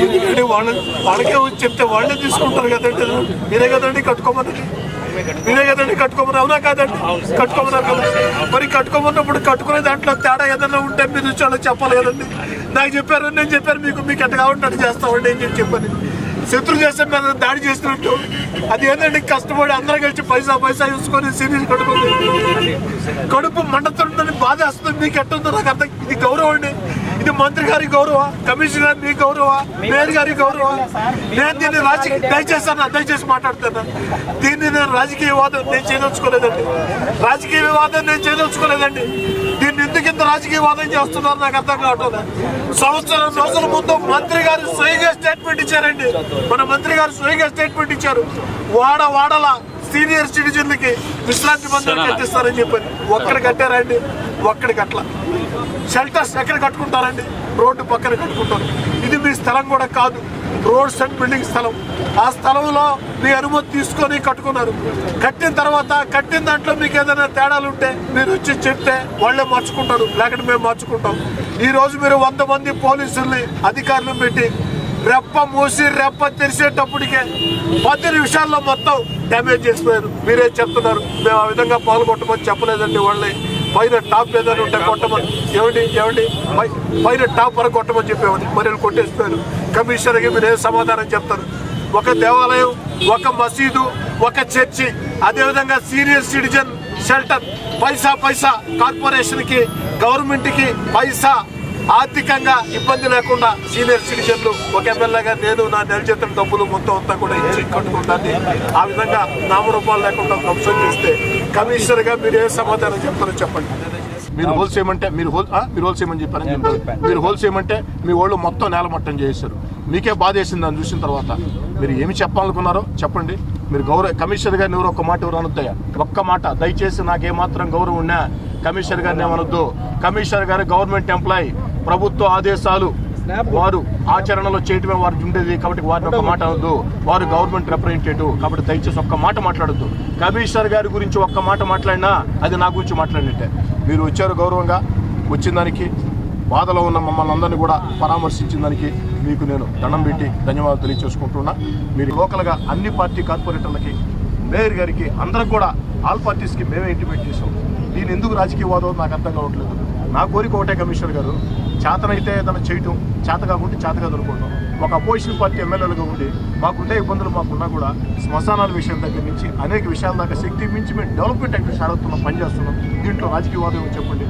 ఎందుకంటే వాళ్ళకే చెప్తే వాళ్ళే తీసుకుంటారు కదండి. మీరే కదండి కట్టుకోమన్నది, మీరే కదండి కట్టుకోమని. అవునా కాదండి? కట్టుకోమన్నారు కదా. మరి కట్టుకోమన్నప్పుడు కట్టుకునే దాంట్లో తేడా ఏదైనా ఉంటే మీరు చాలా చెప్పాలి కదండి. నాకు చెప్పారు, నేను చెప్పాను మీకు ఎట్ట కావాలంటే చేస్తామండి అని చెప్పని. శత్రు దేశం మీద దాడి చేసినట్టు అది ఏంటంటే కష్టపడి అందరూ కలిసి పైసా చూసుకొని సీరియల్ కట్టుకుంది. కడుపు మండుతుందని బాధ వస్తుంది. మీకు ఎట్టుందో నాకు అర్థం. ఇది గౌరవం అండి. ఇది మంత్రి గారి గౌరవ, కమిషనర్ మీ గౌరవ, మేయర్ గారి గౌరవ. నేను దీన్ని దయచేసి మాట్లాడుతాను. దీన్ని నేను రాజకీయ వాదం నేను చేయదలుచుకోలేదండి. రాజకీయ వివాదం నేను చేయదలుచుకోలేదండి. దీన్ని ఎందుకు ఇంత రాజకీయ వాదం చేస్తున్నారు నాకు అర్థం కావట్లేదు. సంవత్సరం రోజుల ముందు మంత్రి గారు స్వయంగా స్టేట్మెంట్ ఇచ్చారండి. మన మంత్రి గారు స్వయంగా స్టేట్మెంట్ ఇచ్చారు. వాడల సీనియర్ సిటిజన్లకి విశ్రాంతి మందిరం కట్టిస్తారని చెప్పారు. ఒక్కడికి కట్టారండి? ఒక్కడికి అట్లా. షెల్టర్స్ ఎక్కడ కట్టుకుంటారండి? రోడ్డు పక్కన కట్టుకుంటారు. ఇది మీ స్థలం కూడా కాదు, రోడ్స్ అండ్ బిల్డింగ్ స్థలం. ఆ స్థలంలో మీ అనుమతి తీసుకొని కట్టుకున్నారు. కట్టిన తర్వాత కట్టిన దాంట్లో మీకు ఏదైనా తేడాలు ఉంటే మీరు వచ్చి చెప్తే వాళ్ళే మార్చుకుంటారు, లేకపోతే మేము మార్చుకుంటాం. ఈ రోజు మీరు 100 మంది పోలీసుల్ని అధికారులను పెట్టి రెప్ప మూసి రెప్ప తెరిచేటప్పటికే 10 నిమిషాల్లో మొత్తం డ్యామేజ్ చేసిపోయారు. మీరే చెప్తున్నారు మేము ఆ విధంగా పాల్గొట్టమని చెప్పలేదండి. వాళ్ళని పైన టాప్ ఏదైనా ఉంటే కొట్టమని ఏమండి పైన టాప్ వరకు కొట్టమని చెప్పేవాడి. మరి కొట్టేసిపోయారు. కమిషనర్కి మీరు ఏ సమాధానం చెప్తారు? ఒక దేవాలయం, ఒక మసీదు, ఒక చర్చి, అదేవిధంగా సీనియర్ సిటిజన్ షెల్టర్ పైసా కార్పొరేషన్కి, గవర్నమెంట్కి పైసా ఆర్థికంగా ఇబ్బంది లేకుండా సీనియర్ సిటిజన్లు ఒక ఎమ్మెల్యేగా నేను నా నెల జీతం డబ్బులు మొత్తం అంతా కూడా ఇచ్చి కట్టుకుంటాను. ఆ విధంగా నామరూపాలు లేకుండా ధ్వంసం చేస్తే కమిషనర్గా మీరు ఏ సమాధానం చెప్తారో చెప్పండి. మీరు హోల్ చేయమంటే మీరు హోల్ చేయమని చెప్పారని చెప్తారు. మీరు హోల్ చేయమంటే మీ వాళ్ళు మొత్తం నేలమట్టం చేశారు. మీకే బాధ వేసింది దాన్ని చూసిన తర్వాత. మీరు ఏమి చెప్పాలనుకున్నారో చెప్పండి. మీరు కమిషనర్ గారిని ఎవరు ఒక్క మాట ఎవరు అనొద్దయ్యా. ఒక్క మాట దయచేసి నాకేమాత్రం గౌరవం ఉన్నా కమిషనర్ గారిని ఏమనొద్దు. కమిషనర్ గారు గవర్నమెంట్ ఎంప్లాయీ, ప్రభుత్వ ఆదేశాలు వారు ఆచరణలో చేయటమే వారికి ఉండేది కాబట్టి వారిని ఒక్క మాట అనొద్దు. వారు గవర్నమెంట్ రిప్రజెంటేటివ్ కాబట్టి దయచేసి ఒక్క మాట మాట్లాడొద్దు. కమిషనర్ గారి గురించి ఒక్క మాట మాట్లాడినా అది నా గురించి మాట్లాడినట్టే. మీరు వచ్చారు గౌరవంగా, వచ్చిన దానికి బాధలో ఉన్న మమ్మల్ని అందరినీ కూడా పరామర్శించిన దానికి మీకు నేను దండం పెట్టి ధన్యవాదాలు తెలియజేసుకుంటున్నా. మీరు లోకల్గా అన్ని పార్టీ కార్పొరేటర్లకి, మేయర్ గారికి, అందరికి కూడా ఆల్ పార్టీస్కి మేమే ఇంటిమేట్ చేసాం. దీని ఎందుకు రాజకీయవాదం నాకు అర్థం కావట్లేదు. నా కోరిక ఒకటే, కమిషనర్ గారు చేతనైతే ఏదైనా చేయటం, చేత కాకుంటే చేతగా దొరుకుంటాం. ఒక అపోజిషన్ పార్టీ ఎమ్మెల్యేలుగా ఉండి మాకుండే ఇబ్బందులు మాకున్నా కూడా శ్మశానాల విషయం దగ్గర నుంచి అనేక విషయాల దాకా శక్తి మించి మేము డెవలప్మెంట్ యాక్టివిటీస్ ఆడుతున్నాం, పనిచేస్తున్నాం. దీంట్లో రాజకీయవాదం చెప్పండి.